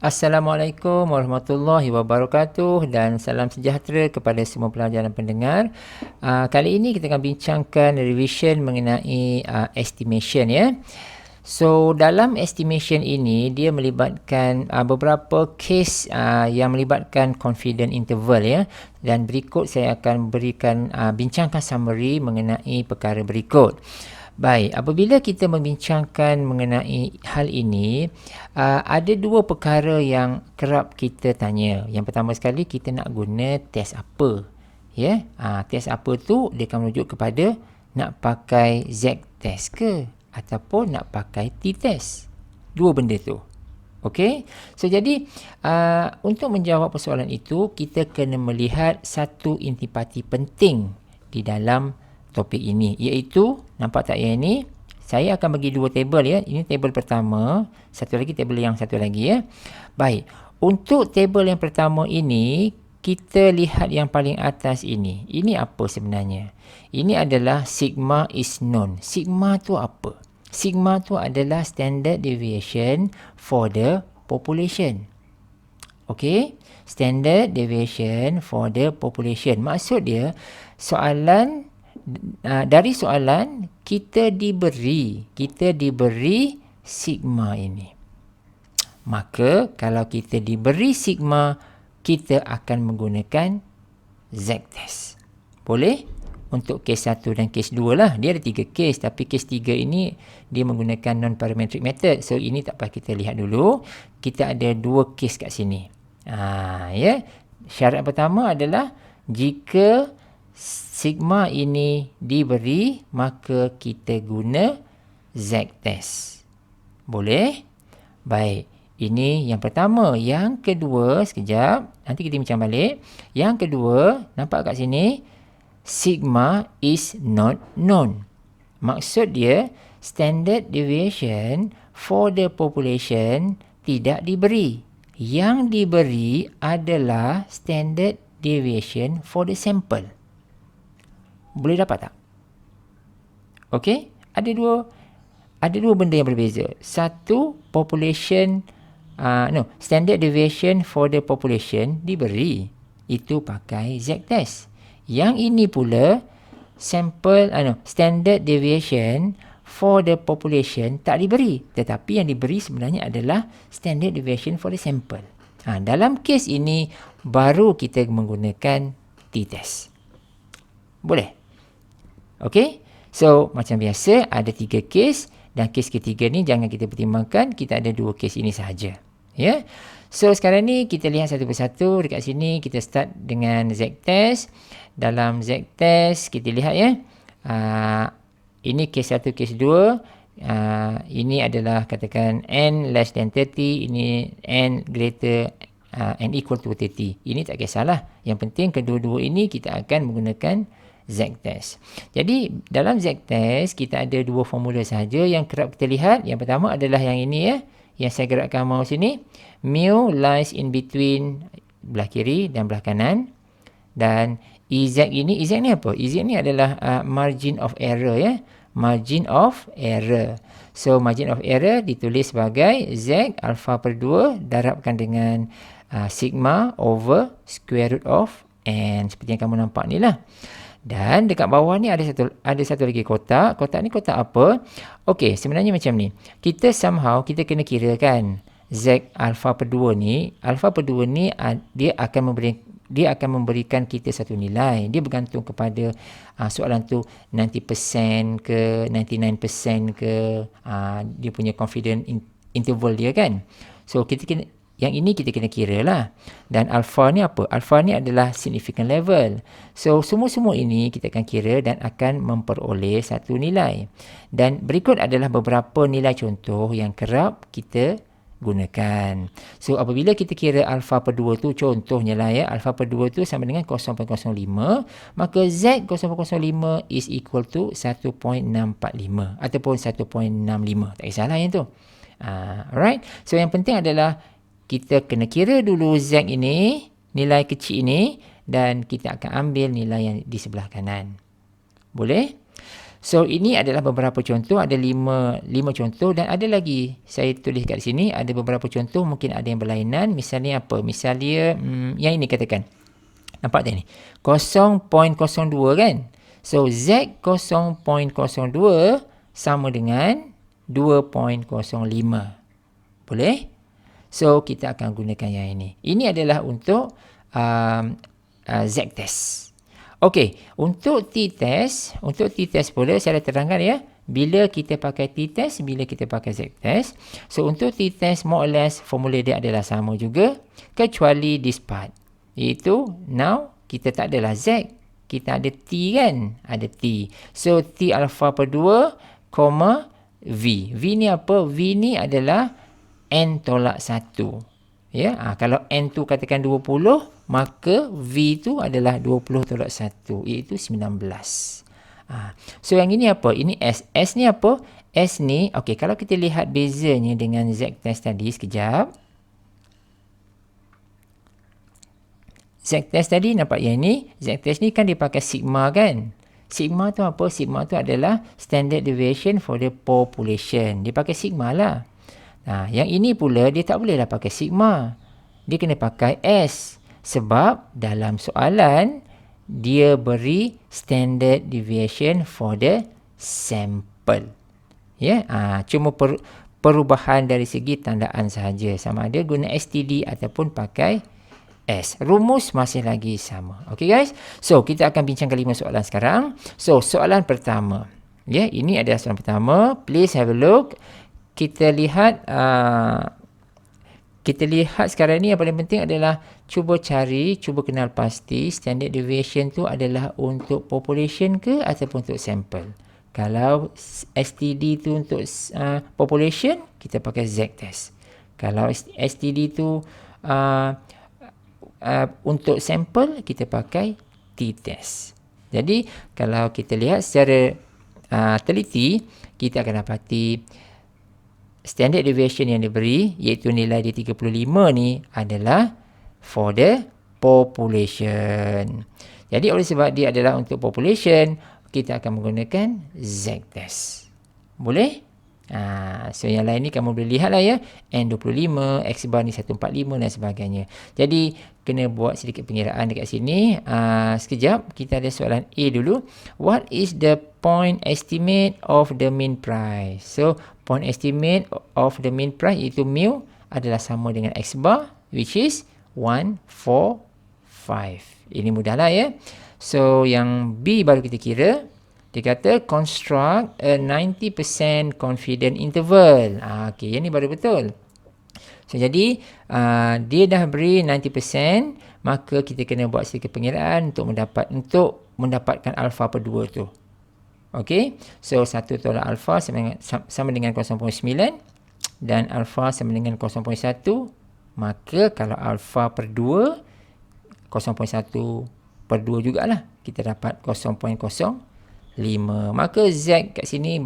Assalamualaikum warahmatullahi wabarakatuh dan salam sejahtera kepada semua pelajar dan pendengar. Kali ini kita akan bincangkan revision mengenai estimation ya. So dalam estimation ini dia melibatkan beberapa case yang melibatkan confidence interval ya, dan berikut saya akan berikan bincangkan summary mengenai perkara berikut. Baik, apabila kita membincangkan mengenai hal ini, ada dua perkara yang kerap kita tanya. Yang pertama sekali, kita nak guna test apa? Ya, test apa tu dia akan merujuk kepada nak pakai Z-test ke ataupun nak pakai T-test. Dua benda tu. Okey. So jadi untuk menjawab persoalan itu, kita kena melihat satu intipati penting di dalam topik ini, iaitu nampak tak yang ini, saya akan bagi dua table ya. Ini table pertama, satu lagi table yang satu lagi ya. Baik, untuk table yang pertama ini, kita lihat yang paling atas ini. Ini apa sebenarnya? Ini adalah sigma is known. Sigma tu apa? Sigma tu adalah standard deviation for the population. Okey, standard deviation for the population. Maksud dia, dari soalan kita diberi sigma ini. Maka kalau kita diberi sigma, kita akan menggunakan Z-test. Boleh? Untuk kes 1 dan kes 2 lah. Dia ada 3 kes, tapi kes 3 ini dia menggunakan non-parametric method. So ini tak payah kita lihat dulu. Kita ada 2 kes kat sini. Ya. Syarat pertama adalah jika sigma ini diberi, maka kita guna Z-test. Boleh? Baik. Ini yang pertama. Yang kedua, sekejap. Nanti kita bincang balik. Yang kedua, nampak kat sini, sigma is not known. Maksud dia, standard deviation for the population tidak diberi. Yang diberi adalah standard deviation for the sample. Boleh dapat tak? Okey, ada dua benda yang berbeza. Satu, population standard deviation for the population diberi. Itu pakai Z-test. Yang ini pula standard deviation for the population tak diberi, tetapi yang diberi sebenarnya adalah standard deviation for the sample. Dalam kes ini baru kita menggunakan T-test. Boleh? Okey, so macam biasa ada 3 kes, dan kes ketiga ni jangan kita pertimbangkan, kita ada 2 kes ini sahaja. Ya. So sekarang ni kita lihat satu persatu. Dekat sini kita start dengan Z-test. Dalam Z-test kita lihat ya. Ini kes 1, kes 2. Ini adalah katakan n less than 30, ini n greater n equal to 30. Ini tak kisahlah. Yang penting kedua-dua ini kita akan menggunakan Z-test. Jadi dalam Z-test kita ada 2 formula sahaja yang kerap kita lihat. Yang pertama adalah yang ini ya, yang saya gerakkan mouse ini. Mu lies in between belah kiri dan belah kanan. Dan EZ ini apa? EZ ni adalah margin of error ya. Margin of error. So margin of error ditulis sebagai Z alpha per 2 darabkan dengan sigma over square root of n. Seperti yang kamu nampak ni lah. Dan dekat bawah ni ada satu lagi kotak. Kotak ni kotak apa? Okey, sebenarnya macam ni. Kita kena kira kan Z alpha per 2 ni. Alpha per 2 ni dia akan memberikan kita satu nilai. Dia bergantung kepada soalan tu 90% ke 99% ke, dia punya confidence interval dia kan. So yang ini kita kena kira lah. Dan alpha ni apa? Alpha ni adalah significant level. So semua-semua ini kita akan kira dan akan memperoleh satu nilai. Dan berikut adalah beberapa nilai contoh yang kerap kita gunakan. So apabila kita kira alpha per 2 tu, contohnya lah ya, alpha per 2 tu sama dengan 0.05, maka Z 0.05 is equal to 1.645 ataupun 1.65. Tak kisahlah yang tu. Alright. So yang penting adalah kita kena kira dulu Z ini, nilai kecil ini, dan kita akan ambil nilai yang di sebelah kanan. Boleh? So ini adalah beberapa contoh, ada 5 contoh dan ada lagi saya tulis kat sini ada beberapa contoh, mungkin ada yang berlainan. Misalnya apa? Misalnya yang ini katakan. Nampak tak ni? 0.02 kan? So Z 0.02 sama dengan 2.05. Boleh? So kita akan gunakan yang ini. Ini adalah untuk Z test. Okey, untuk t-test pula saya dah terangkan ya. Bila kita pakai t-test, bila kita pakai z-test. So untuk t-test more or less formula dia adalah sama juga, kecuali this part. Iaitu now kita tak adalah z, kita ada t kan? Ada t. So t alpha per 2, v. V ni apa? V ni adalah n tolak 1. Ya, kalau n tu katakan 20, maka v tu adalah 20 tolak 1, iaitu 19. So yang ini apa? Ini S. S ni apa? S ni, okey, kalau kita lihat bezanya dengan z-test tadi sekejap. Z-test tadi nampak yang ni, z-test ni kan dia pakai sigma kan? Sigma tu apa? Sigma tu adalah standard deviation for the population. Dia pakai sigma lah. Yang ini pula dia tak bolehlah pakai sigma. Dia kena pakai S. Sebab dalam soalan dia beri standard deviation for the sample. Ya, cuma perubahan dari segi tandaan sahaja. Sama ada guna STD ataupun pakai S. Rumus masih lagi sama. Okey guys. So kita akan bincangkan 5 soalan sekarang. So soalan pertama. Ya, ini adalah soalan pertama. Please have a look. Kita lihat sekarang ni yang paling penting adalah cuba kenal pasti standard deviation tu adalah untuk population ke ataupun untuk sample. Kalau STD tu untuk population, kita pakai z-test. Kalau STD tu untuk sample, kita pakai t-test. Jadi kalau kita lihat secara teliti, kita akan dapati standard deviation yang diberi, iaitu nilai dia 35 ni adalah for the population. Jadi oleh sebab dia adalah untuk population, kita akan menggunakan z-test. Boleh? So yang lain ni kamu boleh lihat lah ya. N25, X bar ni 145 dan sebagainya. Jadi kena buat sedikit pengiraan dekat sini. Sekejap, kita ada soalan A dulu. What is the point estimate of the mean price? So point estimate of the mean price iaitu mu adalah sama dengan X bar, which is 145. Ini mudahlah ya. So yang B baru kita kira. Dia kata construct a 90% confident interval. Okey, yang ni baru betul. So jadi dia dah beri 90%, maka kita kena buat sedikit pengiraan untuk mendapatkan alpha per 2 tu. Okey. So 1 tolak alpha sama dengan 0.9 dan alpha sama dengan 0.1. Maka kalau alpha per 2 0.1 per 2 jugalah, kita dapat 0.05. Maka Z kat sini,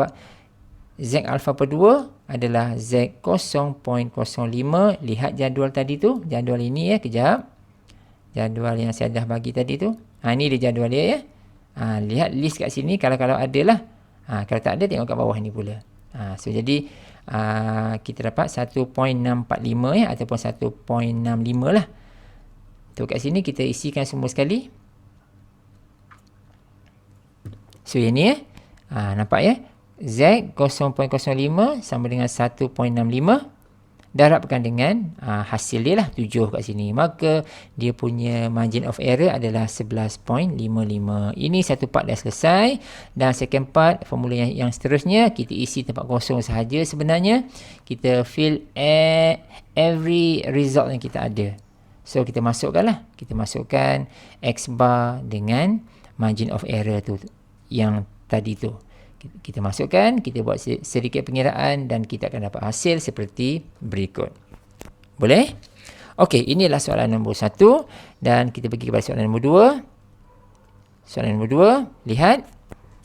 Z alpha per 2 adalah Z 0.05. Lihat jadual tadi tu, jadual ini ya, kejap. Jadual yang saya dah bagi tadi tu. Ini dia jadual dia ya. Lihat list kat sini kalau ada lah. Kalau tak ada, tengok kat bawah ni pula. So jadi kita dapat 1.645 ya, ataupun 1.65 lah. Tu kat sini kita isikan semua sekali. So yang ni nampak ya, Z 0.05 sama dengan 1.65. Darabkan dengan hasil dia lah 7 kat sini. Maka dia punya margin of error adalah 11.55. Ini satu part dah selesai. Dan second part, formula yang seterusnya, kita isi tempat kosong sahaja sebenarnya. Kita fill every result yang kita ada. So kita masukkan lah. Kita masukkan X bar dengan margin of error tu yang tadi tu. Kita masukkan, kita buat sedikit pengiraan dan kita akan dapat hasil seperti berikut. Boleh? Okey, inilah soalan nombor 1 dan kita pergi kepada soalan nombor 2. Soalan nombor 2, lihat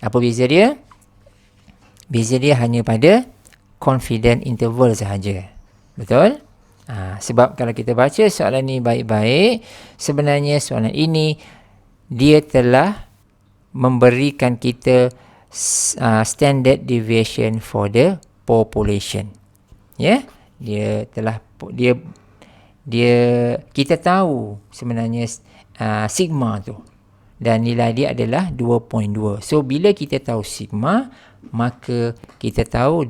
apa beza dia? Beza dia hanya pada confident interval sahaja. Betul? Sebab kalau kita baca soalan ni baik-baik, sebenarnya soalan ini dia telah memberikan kita standard deviation for the population. Ya, kita tahu sebenarnya sigma tu, dan nilai dia adalah 2.2. So bila kita tahu sigma, maka kita tahu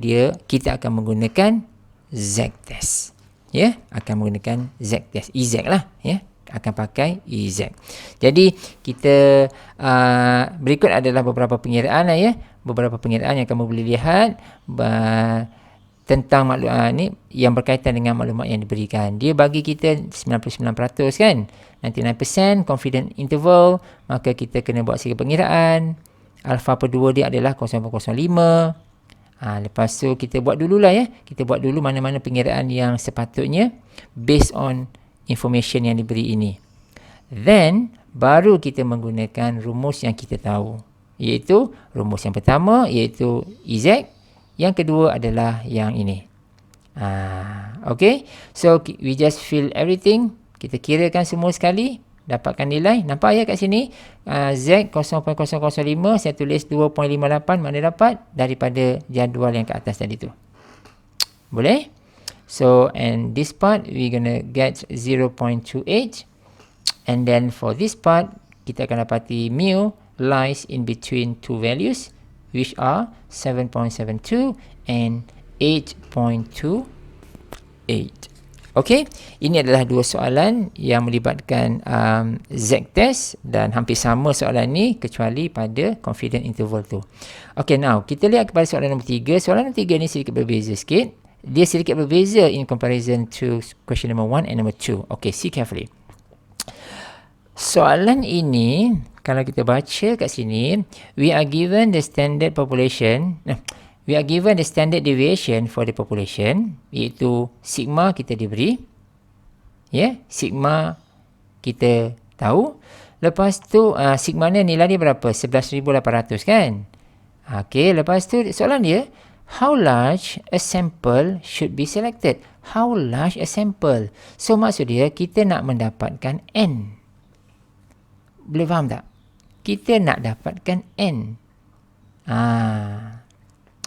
kita akan menggunakan z-test. Ya, akan menggunakan z-test, EZ lah, ya, akan pakai EZ. Jadi kita berikut adalah beberapa pengiraan lah, ya, beberapa pengiraan yang kamu boleh lihat tentang maklumat ni yang berkaitan dengan maklumat yang diberikan. Dia bagi kita 99% kan, 99% confident interval, maka kita kena buat sikit pengiraan. Alpha per 2 dia adalah 0.05. Lepas tu kita buat dululah, ya. Kita buat dulu mana-mana pengiraan yang sepatutnya based on information yang diberi ini. Then baru kita menggunakan rumus yang kita tahu, iaitu rumus yang pertama iaitu EZ, yang kedua adalah yang ini. Okay, so we just fill everything. Kita kirakan semua sekali, dapatkan nilai. Nampak ya kat sini, Z 0.005, saya tulis 2.58, mana dapat? Daripada jadual yang kat atas tadi tu. Boleh? So, and this part, we're gonna get 0.28. And then for this part, kita akan dapati mu lies in between two values, which are 7.72 and 8.28. Okey, ini adalah dua soalan yang melibatkan z-test, dan hampir sama soalan ni kecuali pada confidence interval tu. Okey, now kita lihat kepada soalan nombor 3. Soalan nombor 3 ni sedikit berbeza sikit. Dia sedikit berbeza in comparison to question number 1 and number 2. Okey, see carefully. Soalan ini, kalau kita baca kat sini, we are given the standard population. We are given the standard deviation for the population, iaitu sigma kita diberi. Ya, sigma kita tahu. Lepas tu sigma ni nilai dia berapa? 11,800 kan? Okey, lepas tu soalan dia, how large a sample should be selected? How large a sample? So maksud dia kita nak mendapatkan n. Boleh faham tak? Kita nak dapatkan n.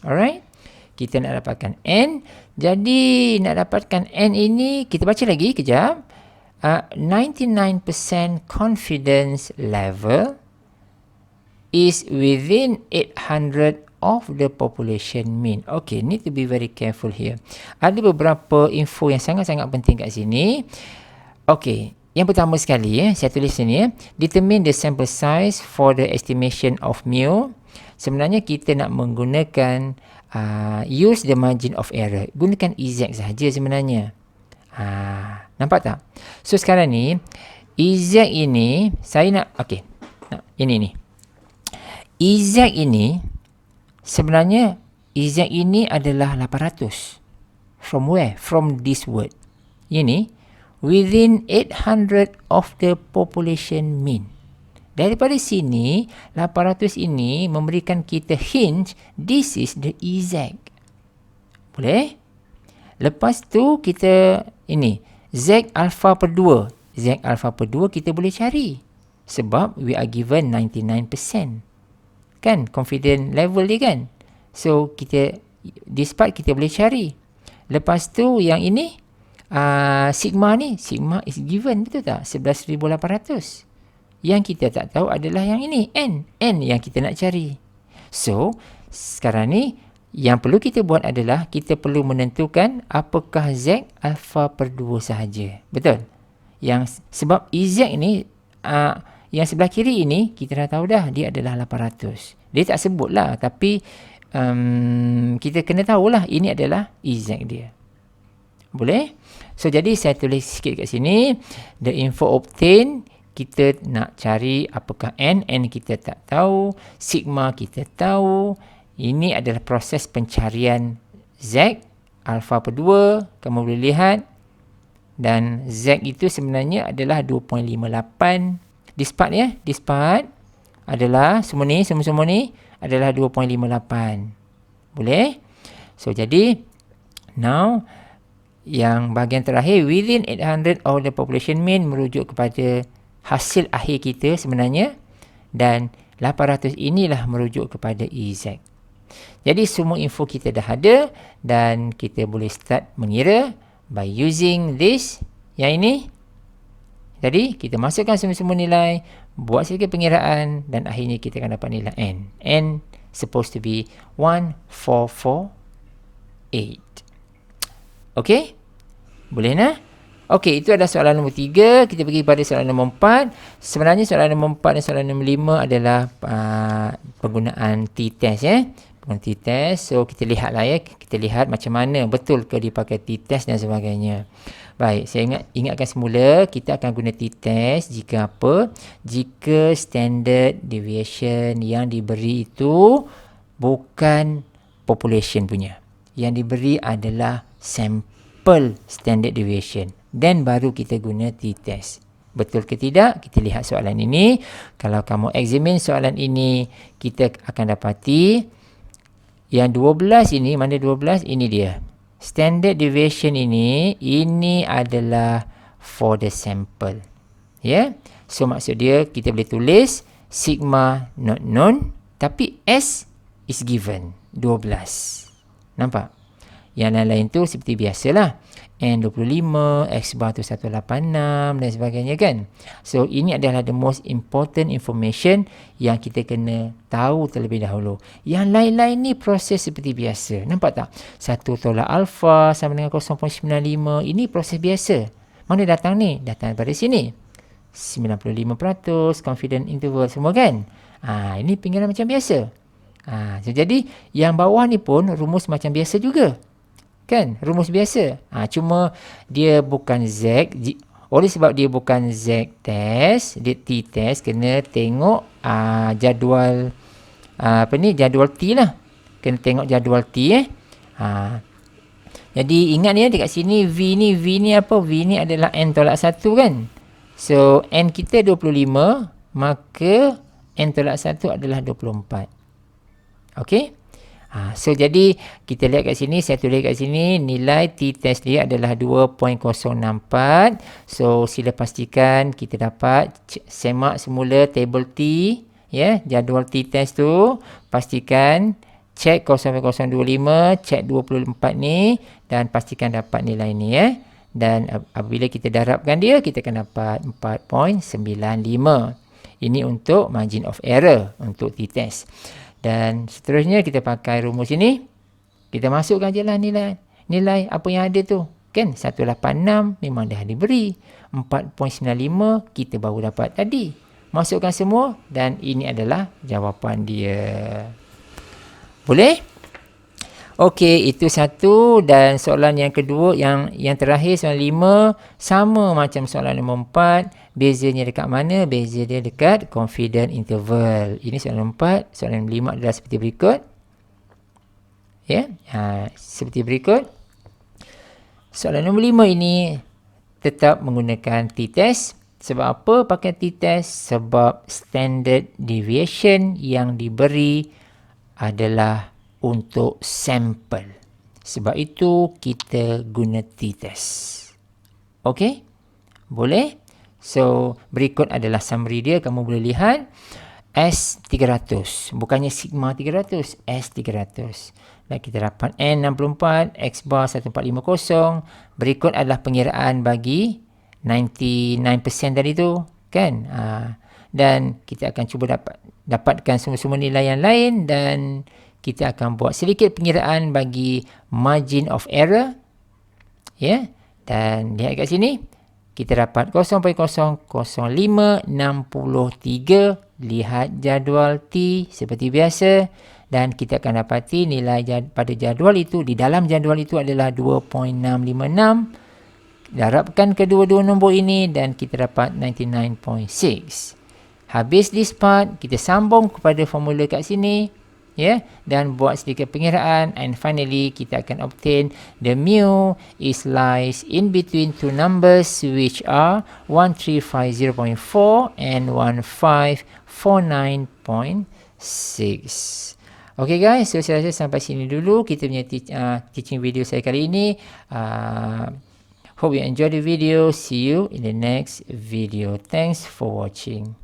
Alright, kita nak dapatkan n. Jadi nak dapatkan n ini, kita baca lagi kejap. 99% confidence level is within 800 of the population mean. Okay, need to be very careful here. Ada beberapa info yang sangat-sangat penting kat sini. Okay, yang pertama sekali, saya tulis sini, determine the sample size for the estimation of mu. Sebenarnya kita nak menggunakan use the margin of error. Gunakan EZ sahaja sebenarnya. Nampak tak? So sekarang ni EZ ini saya nak, okey. Ini EZ ini sebenarnya EZ ini adalah 800. From where? From this word. Ini within 800 of the population mean. Daripada sini, 800 ini memberikan kita hint, this is the EZ. Boleh? Lepas tu kita, ini, Z alpha per 2. Z alpha per 2 kita boleh cari. Sebab we are given 99%. Kan? Confident level dia kan? So, kita, this part kita boleh cari. Lepas tu, yang ini, sigma ni, sigma is given, betul tak? 11,800. Yang kita tak tahu adalah yang ini, n. N yang kita nak cari. So, sekarang ni, yang perlu kita buat adalah, kita perlu menentukan apakah Z alpha per 2 sahaja. Betul? Sebab EZ ni, yang sebelah kiri ini, kita dah tahu dah, dia adalah 800. Dia tak sebut lah, tapi kita kena tahulah, ini adalah EZ dia. Boleh? So, jadi saya tulis sikit kat sini, the info obtained, kita nak cari apakah n kita tak tahu, sigma kita tahu. Ini adalah proses pencarian Z alpha per 2, kamu boleh lihat. Dan Z itu sebenarnya adalah 2.58. This part ya, this part adalah semua ni adalah 2.58. Boleh? So jadi now yang bahagian terakhir, within 800 of the population mean, merujuk kepada hasil akhir kita sebenarnya, dan 800 inilah merujuk kepada EZ. Jadi semua info kita dah ada dan kita boleh start mengira by using this. Yang ini tadi kita masukkan semua nilai, buat sedikit pengiraan dan akhirnya kita akan dapat nilai N. N supposed to be 1448. Okey? Boleh nah? Okey, itu adalah soalan nombor 3. Kita pergi pada soalan nombor 4. Sebenarnya soalan nombor 4 dan soalan nombor 5 adalah penggunaan t-test ya. Penggunaan t-test. So kita lihatlah ya. Kita lihat macam mana betul ke dipakai t-test dan sebagainya. Baik, saya ingatkan semula kita akan guna t-test jika apa? Jika standard deviation yang diberi itu bukan population punya. Yang diberi adalah sample standard deviation. Dan baru kita guna t-test. Betul ke tidak? Kita lihat soalan ini. Kalau kamu examine soalan ini, kita akan dapati yang 12 ini, mana 12? Ini dia. Standard deviation ini adalah for the sample. Ya. So maksud dia kita boleh tulis sigma not known tapi S is given 12. Nampak? Yang lain-lain tu seperti biasalah. N25, X bar tu 186 dan sebagainya kan. So ini adalah the most important information yang kita kena tahu terlebih dahulu. Yang lain-lain ni proses seperti biasa. Nampak tak? 1 tolak alfa sama dengan 0.95. Ini proses biasa. Mana datang ni? Datang daripada sini. 95% confident interval semua kan. Ini pinggiran macam biasa. So jadi yang bawah ni pun rumus macam biasa juga. Kan? Rumus biasa. Cuma dia bukan Z. Oleh sebab dia bukan Z test, dia T test, kena tengok jadual jadual T lah. Kena tengok jadual T Jadi ingat ni dekat sini V ni apa? V ni adalah N tolak 1 kan? So N kita 25, maka N tolak 1 adalah 24. Okey? So jadi kita lihat kat sini, saya tulis kat sini nilai t-test dia adalah 2.064. So sila pastikan kita dapat semak semula table T ya, jadual t-test tu, pastikan cek 0.025, cek 24 ni dan pastikan dapat nilai ni ya. Dan apabila kita darabkan dia, kita akan dapat 4.95. Ini untuk margin of error untuk t-test. Dan seterusnya kita pakai rumus ini. Kita masukkan je lah nilai apa yang ada tu. Kan 186 memang dah diberi. 4.95 kita baru dapat tadi. Masukkan semua dan ini adalah jawapan dia. Boleh? Okey, itu satu. Dan soalan yang kedua, yang terakhir soalan 5 sama macam soalan nombor 4. Bezanya dekat mana? Beza dia dekat confident interval. Ini soalan 4. Soalan 5 adalah seperti berikut. Ya, seperti berikut. Soalan nombor 5 ini tetap menggunakan t-test. Sebab apa pakai t-test? Sebab standard deviation yang diberi adalah untuk sampel. Sebab itu kita guna t-test. Okey? Boleh? So, berikut adalah summary dia. Kamu boleh lihat. S300. Bukannya sigma 300. S300. Dan kita dapat N64. X bar 1450. Berikut adalah pengiraan bagi 99% tadi tu. Kan? Dan kita akan cuba dapatkan semua nilai yang lain. Dan kita akan buat sedikit pengiraan bagi margin of error. Ya. Dan lihat kat sini. Kita dapat 0.00563. Lihat jadual T seperti biasa. Dan kita akan dapati nilai pada jadual itu, di dalam jadual itu adalah 2.656. Darabkan kedua-dua nombor ini dan kita dapat 99.6. Habis this part, kita sambung kepada formula kat sini. Ya, dan buat sedikit pengiraan and finally kita akan obtain the mu is lies in between two numbers which are 1350.4 and 1549.6. Okay guys, so saya rasa sampai sini dulu kita punya teaching video saya kali ini. Hope you enjoy the video. See you in the next video. Thanks for watching.